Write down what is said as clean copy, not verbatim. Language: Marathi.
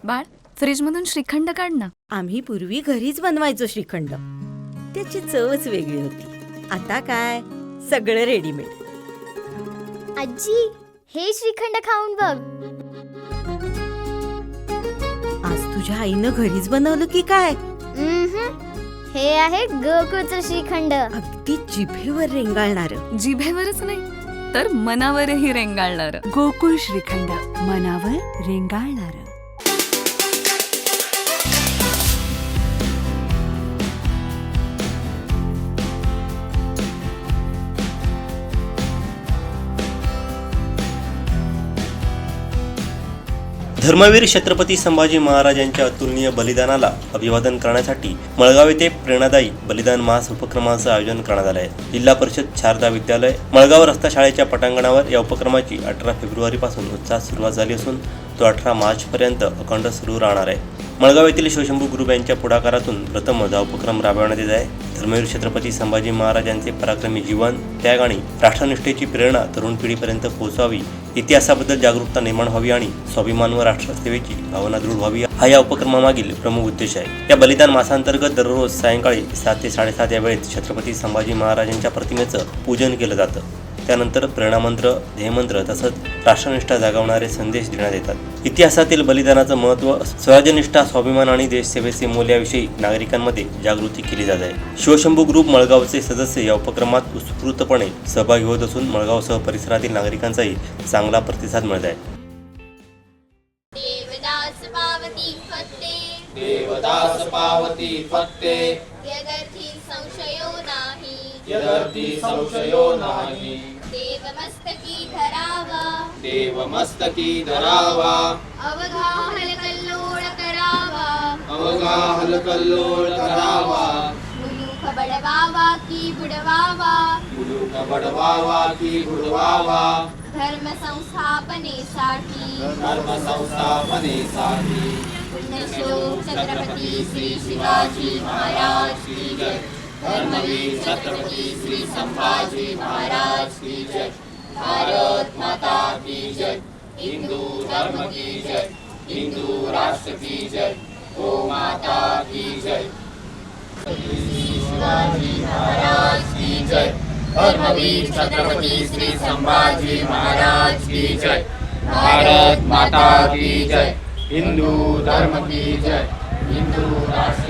बाळ, फ्रीजमधून श्रीखंड काढ ना. आम्ही पूर्वी घरीच बनवायचो श्रीखंड. त्याची चवच वेगळी होती. आता काय सगळं रेडीमेड. आजी, हे श्रीखंड खाऊन बघ. आज तुझ्या आईनं घरीच बनवलं की काय? हे आहे गोकुळचं श्रीखंड. अगदी जिभेवर रेंगाळणार. जिभेवरच नाही तर मनावरही रेंगाळणार. गोकुळ श्रीखंड, मनावर रेंगाळणार. धर्मवीर छत्रपती संभाजी महाराजांच्या अतुलनीय बलिदानाला अभिवादन करण्यासाठी मळगाव येथे प्रेरणादायी बलिदान मास उपक्रमाचं आयोजन करण्यात आलं आहे. जिल्हा परिषद शारदा विद्यालय मळगाव रस्ता शाळेच्या पटांगणावर या उपक्रमाची 18 फेब्रुवारीपासून उत्साहात सुरुवात झाली असून तो 18 मार्चपर्यंत अखंड सुरू राहणार आहे. मळगाव येथील शिवशंभू ग्रुप यांच्या पुढाकारातून प्रथमच हा उपक्रम राबवण्यात येत आहे. धर्मवीर छत्रपती संभाजी महाराजांचे पराक्रमी जीवन, त्याग आणि राष्ट्रनिष्ठेची प्रेरणा तरुण पिढीपर्यंत पोहोचावी, इतिहासाबद्दल जागरूकता निर्माण व्हावी आणि स्वाभिमान व राष्ट्रसेवेची भावना दृढ व्हावी, हा या उपक्रमामागील प्रमुख उद्देश आहे. या बलिदान मासांतर्गत दररोज सायंकाळी 7 ते 7:30 या वेळेत छत्रपती संभाजी महाराजांच्या प्रतिमेचं पूजन केलं जातं. त्यानंतर प्रेरणामंत्र, ध्येयमंत्र तसंच राष्ट्रनिष्ठा जागवणारे संदेश देण्यात येतात. इतिहासातील बलिदानाचं महत्त्व, स्वराज्यनिष्ठा, स्वाभिमान आणि देशसेवेचे मूल्याविषयी नागरिकांमध्ये जागृती केली जात आहे. शिवशंभू ग्रुप मळगावचे सदस्य या उपक्रमात उत्स्फूर्तपणे सहभागी होत असून मळगावसह परिसरातील नागरिकांचाही चांगला प्रतिसाद मिळत आहे. देवदास पावती फत्ते यदर्थी संशयो नाही, यदर्थी संशयो नाही. देवमस्तकी धरावा, देवमस्तकी धरावा, अवघा हलकल्लोळ करावा. अवघा हलकल्लोळ करावा. मुलूख बडवावा की बुडवावा, मुलूक बडवावा की बुडवावा. धर्म संस्थापनेसाठी, धर्म संस्थापनेसाठी पुण्यश्लोक छत्रपती श्री शिवाजी महाराज की जय. धर्मवीर छत्रपती श्री संभाजी महाराज की जय. भारत माता की जय. हिंदू धर्म की जय. हिंदू राष्ट्र की जय. गो माता की जय. शिवाजी महाराज की जय. धर्मवीर छत्रपती श्री संभाजी महाराज की जय. भारत माता की जय. हिंदू धर्म की जय. हिंदू राष्ट्र